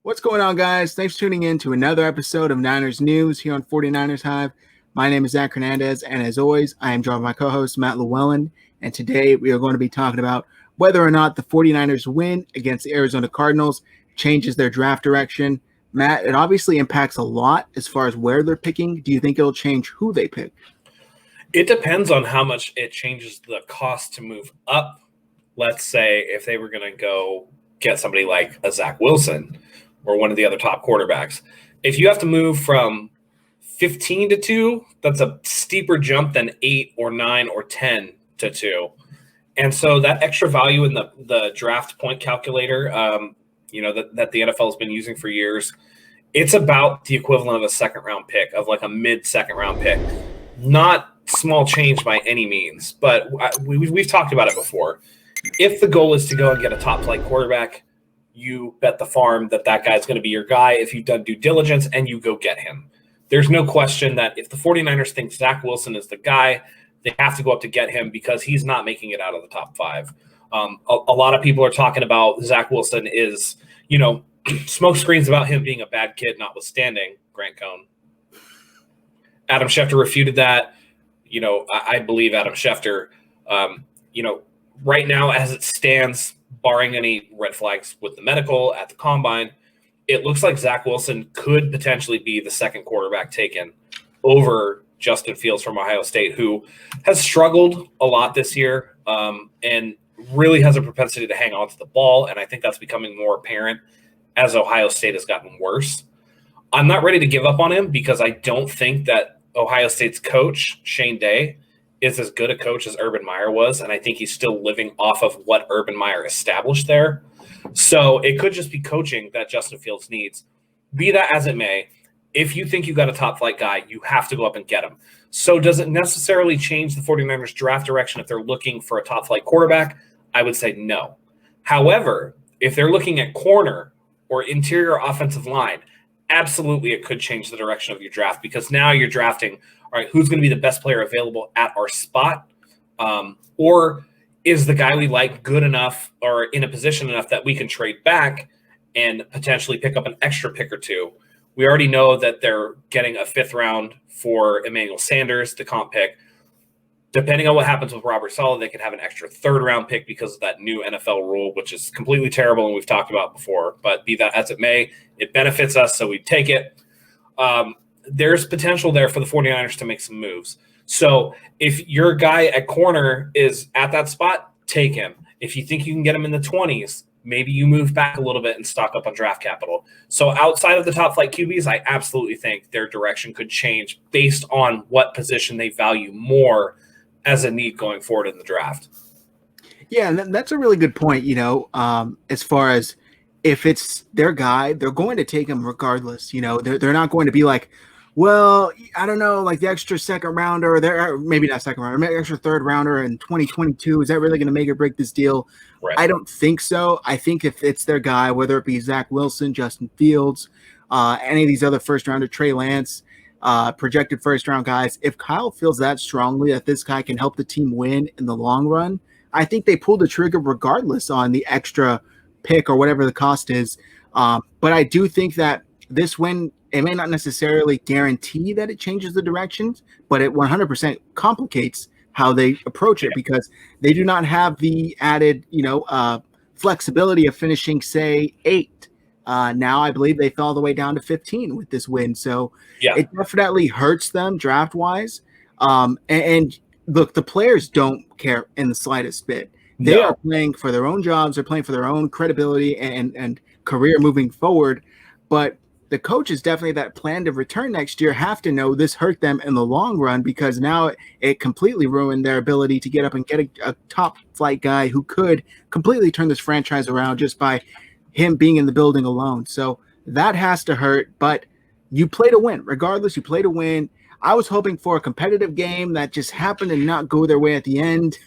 What's going on, guys? Thanks for tuning in to another episode of Niners News here on 49ers Hive. My name is Zach Hernandez, and as always, I am joined by my co-host, Matt Llewellyn, and today we are going to be talking about whether or not the 49ers win against the Arizona Cardinals changes their draft direction. Matt, it obviously impacts a lot as far as where they're picking. Do you think it'll change who they pick? It depends on how much it changes the cost to move up. Let's say if they were going to go get somebody like a Zach Wilson or one of the other top quarterbacks. If you have to move from 15 to 2, that's a steeper jump than 8 or 9 or 10 to 2. And so that extra value in the draft point calculator, that the NFL has been using for years, it's about the equivalent of a second-round pick, of like a mid-second-round pick. Not small change by any means, but we've talked about it before. If the goal is to go and get a top-flight quarterback, you bet the farm that guy's going to be your guy if you've done due diligence and you go get him. There's no question that if the 49ers think Zach Wilson is the guy, they have to go up to get him because he's not making it out of the top 5. A lot of people are talking about Zach Wilson is, smoke screens about him being a bad kid, notwithstanding Grant Cohn. Adam Schefter refuted that. I believe Adam Schefter, right now as it stands, barring any red flags with the medical at the combine, it looks like Zach Wilson could potentially be the second quarterback taken over Justin Fields from Ohio State, who has struggled a lot this year and really has a propensity to hang on to the ball. And I think that's becoming more apparent as Ohio State has gotten worse. I'm not ready to give up on him because I don't think that Ohio State's coach, Shane Day, is as good a coach as Urban Meyer was, and I think he's still living off of what Urban Meyer established there. So it could just be coaching that Justin Fields needs. Be that as it may, if you think you got a top-flight guy, you have to go up and get him. So does it necessarily change the 49ers draft direction if they're looking for a top-flight quarterback? I would say no. However, if they're looking at corner or interior offensive line, absolutely it could change the direction of your draft because now you're drafting – all right, who's going to be the best player available at our spot? Or is the guy we like good enough or in a position enough that we can trade back and potentially pick up an extra pick or two? We already know that they're getting a 5th round for Emmanuel Sanders, the comp pick. Depending on what happens with Robert Saleh, they could have an extra 3rd round pick because of that new NFL rule, which is completely terrible and we've talked about before. But be that as it may, it benefits us, so we take it. There's potential there for the 49ers to make some moves. So if your guy at corner is at that spot, take him. If you think you can get him in the 20s, maybe you move back a little bit and stock up on draft capital. So outside of the top flight QBs, I absolutely think their direction could change based on what position they value more as a need going forward in the draft. Yeah, and that's a really good point, as far as if it's their guy, they're going to take him regardless. They're not going to be like, well, I don't know, like the extra second rounder, maybe not second rounder, maybe extra 3rd rounder in 2022. Is that really going to make or break this deal? Right. I don't think so. I think if it's their guy, whether it be Zach Wilson, Justin Fields, any of these other first rounder, Trey Lance, projected first round guys, if Kyle feels that strongly that this guy can help the team win in the long run, I think they pull the trigger regardless on the extra pick or whatever the cost is. But I do think that this win, it may not necessarily guarantee that it changes the directions, but it 100% complicates how they approach it because they do not have the added, flexibility of finishing, say, 8. Now I believe they fell all the way down to 15 with this win. So It definitely hurts them draft-wise. And look, the players don't care in the slightest bit. They are playing for their own jobs. They're playing for their own credibility and career moving forward. But the coaches definitely that plan to return next year have to know this hurt them in the long run because now it completely ruined their ability to get up and get a top flight guy who could completely turn this franchise around just by him being in the building alone. So that has to hurt, but you play to win. Regardless, you play to win. I was hoping for a competitive game that just happened to not go their way at the end.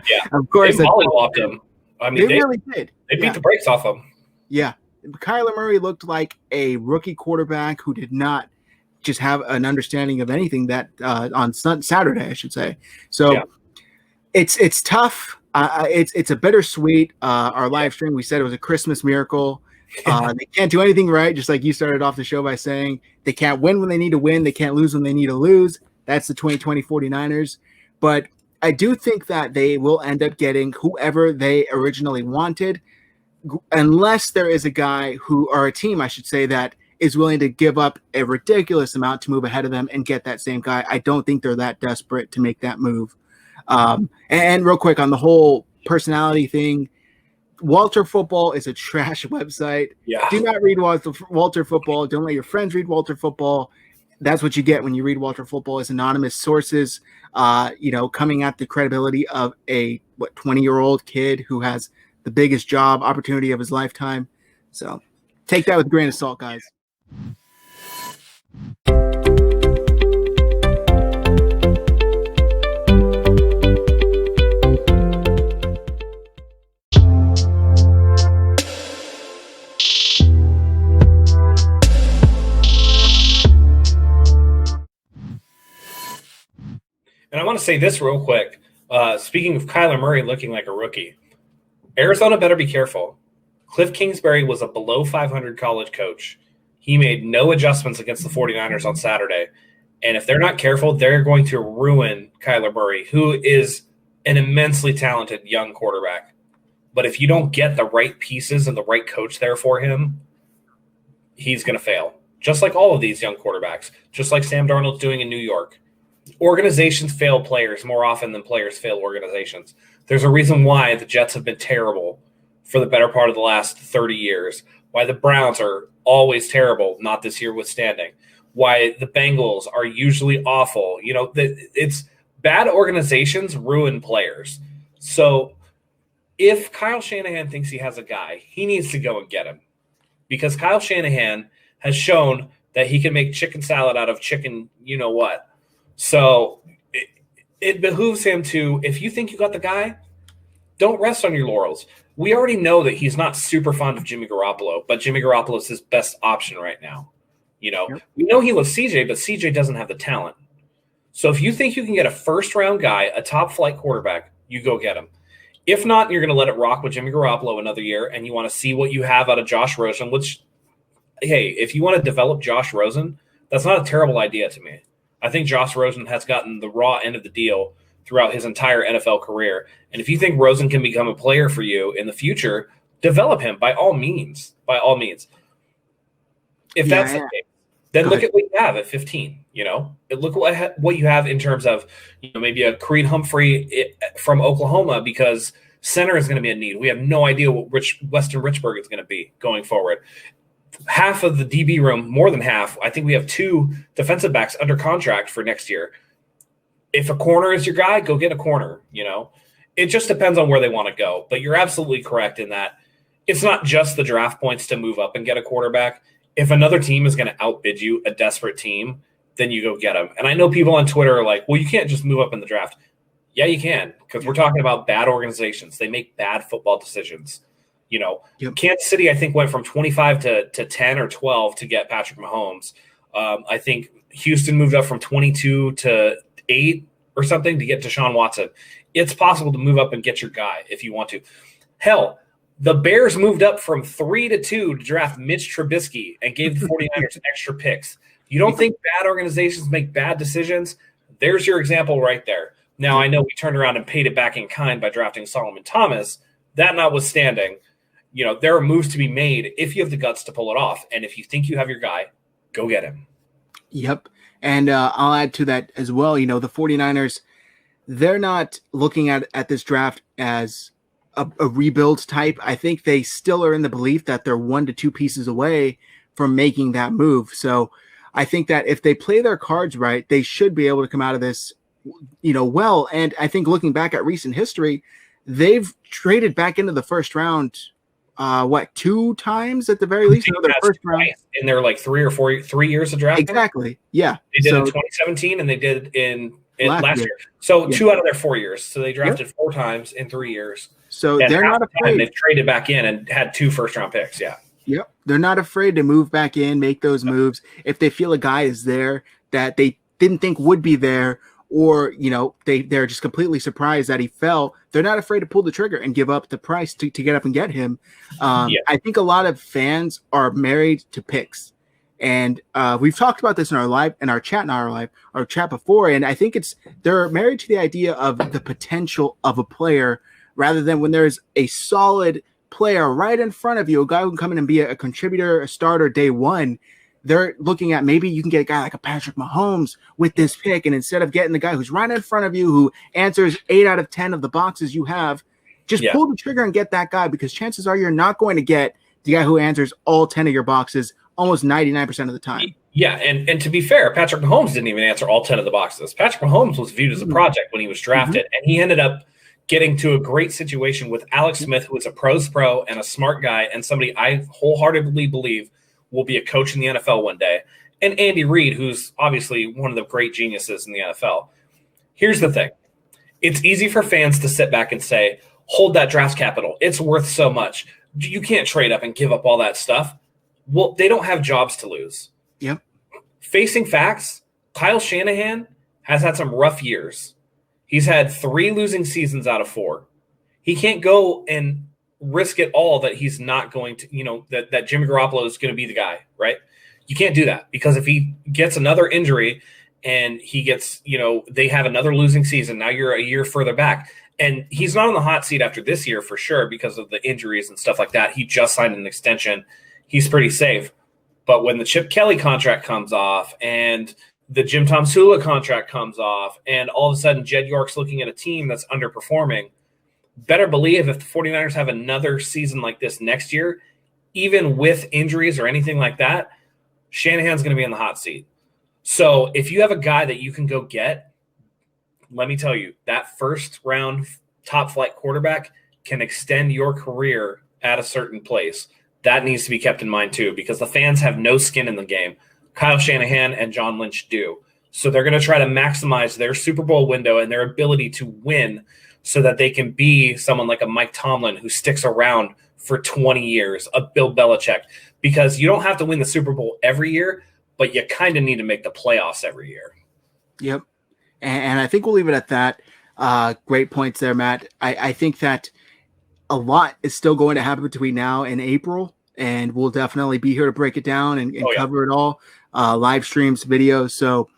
Yeah, of course. They mollywopped him. I mean, they really did. They beat the brakes off him. Yeah. Kyler Murray looked like a rookie quarterback who did not just have an understanding of anything that on Saturday, I should say. So it's tough. It's a bittersweet. Our live stream, we said it was a Christmas miracle. They can't do anything right, just like you started off the show by saying. They can't win when they need to win. They can't lose when they need to lose. That's the 2020 49ers. But I do think that they will end up getting whoever they originally wanted, unless there is a guy or a team, I should say, that is willing to give up a ridiculous amount to move ahead of them and get that same guy. I don't think they're that desperate to make that move. And real quick on the whole personality thing, Walter Football is a trash website. Yeah. Do not read Walter Football. Don't let your friends read Walter Football. That's what you get when you read Walter Football, is anonymous sources, coming at the credibility of a 20-year-old kid who has the biggest job opportunity of his lifetime. So take that with a grain of salt, guys. And I want to say this real quick. Speaking of Kyler Murray looking like a rookie, Arizona better be careful. Cliff Kingsbury was a below 500 college coach. He made no adjustments against the 49ers on Saturday. And if they're not careful, they're going to ruin Kyler Murray, who is an immensely talented young quarterback. But if you don't get the right pieces and the right coach there for him, he's going to fail. Just like all of these young quarterbacks, just like Sam Darnold's doing in New York. Organizations fail players more often than players fail organizations. There's a reason why the Jets have been terrible for the better part of the last 30 years, why the Browns are always terrible, not this year withstanding, why the Bengals are usually awful. It's bad organizations ruin players. So if Kyle Shanahan thinks he has a guy, he needs to go and get him, because Kyle Shanahan has shown that he can make chicken salad out of chicken you-know-what. So it behooves him to, if you think you got the guy, don't rest on your laurels. We already know that he's not super fond of Jimmy Garoppolo, but Jimmy Garoppolo is his best option right now. Yep. We know he loves CJ, but CJ doesn't have the talent. So if you think you can get a first-round guy, a top-flight quarterback, you go get him. If not, you're going to let it rock with Jimmy Garoppolo another year, and you want to see what you have out of Josh Rosen, which, hey, if you want to develop Josh Rosen, that's not a terrible idea to me. I think Josh Rosen has gotten the raw end of the deal throughout his entire NFL career. And if you think Rosen can become a player for you in the future, develop him by all means. By all means. If that's the case, then look at what you have at 15. Look what you have in terms of maybe a Creed Humphrey from Oklahoma, because center is going to be a need. We have no idea what Weston Richburg is going to be going forward. Half of the DB room, more than half, I think we have 2 defensive backs under contract for next year. If a corner is your guy, go get a corner. It just depends on where they want to go. But you're absolutely correct in that it's not just the draft points to move up and get a quarterback. If another team is going to outbid you, a desperate team, then you go get them. And I know people on Twitter are like, well, you can't just move up in the draft. Yeah, you can, because we're talking about bad organizations. They make bad football decisions. Kansas City, I think, went from 25 to 10 or 12 to get Patrick Mahomes. I think Houston moved up from 22 to 8 or something to get Deshaun Watson. It's possible to move up and get your guy if you want to. Hell, the Bears moved up from 3 to 2 to draft Mitch Trubisky and gave the 49ers extra picks. You don't think bad organizations make bad decisions? There's your example right there. Now, I know we turned around and paid it back in kind by drafting Solomon Thomas. That notwithstanding, there are moves to be made if you have the guts to pull it off. And if you think you have your guy, go get him. Yep. And I'll add to that as well. The 49ers, they're not looking at this draft as a rebuild type. I think they still are in the belief that they're 1 to 2 pieces away from making that move. So I think that if they play their cards right, they should be able to come out of this, well. And I think looking back at recent history, they've traded back into the first round 2 times at the very least? Their first round in their 3 years of draft. Exactly. Yeah. They did in 2017 and they did in last year. So 2 out of their 4 years. So they drafted 4 times in 3 years. So they're not afraid. They've traded back in and had 2 first-round picks. Yeah. Yep. They're not afraid to move back in, make those moves if they feel a guy is there that they didn't think would be there, or they're just completely surprised that he fell, they're not afraid to pull the trigger and give up the price to get up and get him. I think a lot of fans are married to picks, and we've talked about this in our chat before, and I think they're married to the idea of the potential of a player rather than when there's a solid player right in front of you, a guy who can come in and be a contributor, a starter day one. They're looking at maybe you can get a guy like a Patrick Mahomes with this pick, and instead of getting the guy who's right in front of you who answers 8 out of 10 of the boxes you have, just pull the trigger and get that guy, because chances are you're not going to get the guy who answers all 10 of your boxes almost 99% of the time. Yeah, and to be fair, Patrick Mahomes didn't even answer all 10 of the boxes. Patrick Mahomes was viewed as a project when he was drafted, and he ended up getting to a great situation with Alex Smith, who is a pro's pro and a smart guy and somebody I wholeheartedly believe will be a coach in the NFL one day, and Andy Reid, who's obviously one of the great geniuses in the NFL. Here's the thing. It's easy for fans to sit back and say, hold that draft capital. It's worth so much. You can't trade up and give up all that stuff. Well, they don't have jobs to lose. Yep. Facing facts, Kyle Shanahan has had some rough years. He's had 3 losing seasons out of 4. He can't go and risk it all that he's not going to, that Jimmy Garoppolo is going to be the guy, right? You can't do that, because if he gets another injury and he gets, they have another losing season, now you're a year further back. And he's not on the hot seat after this year for sure because of the injuries and stuff like that. He just signed an extension. He's pretty safe. But when the Chip Kelly contract comes off and the Jim Tom Sula contract comes off and all of a sudden Jed York's looking at a team that's underperforming, better believe if the 49ers have another season like this next year, even with injuries or anything like that, Shanahan's going to be in the hot seat. So if you have a guy that you can go get, let me tell you, that first round top flight quarterback can extend your career at a certain place. That needs to be kept in mind too, because the fans have no skin in the game. Kyle Shanahan and John Lynch do. So they're going to try to maximize their Super Bowl window and their ability to win so that they can be someone like a Mike Tomlin who sticks around for 20 years, a Bill Belichick, because you don't have to win the Super Bowl every year, but you kind of need to make the playoffs every year. Yep. And I think we'll leave it at that. Great points there, Matt. I think that a lot is still going to happen between now and April, and we'll definitely be here to break it down and cover it all, live streams, videos. So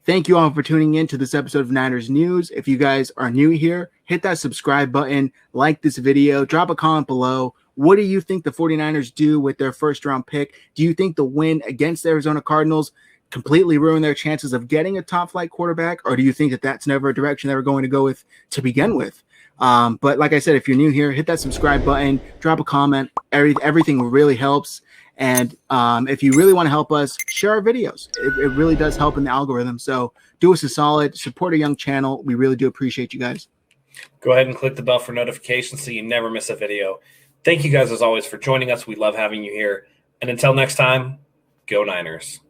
thank you all for tuning in to this episode of Niners News. If you guys are new here, hit that subscribe button, like this video, drop a comment below. What do you think the 49ers do with their first round pick? Do you think the win against the Arizona Cardinals completely ruin their chances of getting a top flight quarterback? Or do you think that that's never a direction they were going to go with to begin with? But like I said, if you're new here, hit that subscribe button, drop a comment. Everything really helps. And if you really want to help us, share our videos. It really does help in the algorithm. So do us a solid, support a young channel. We really do appreciate you guys. Go ahead and click the bell for notifications so you never miss a video. Thank you guys, as always, for joining us. We love having you here. And until next time, go Niners.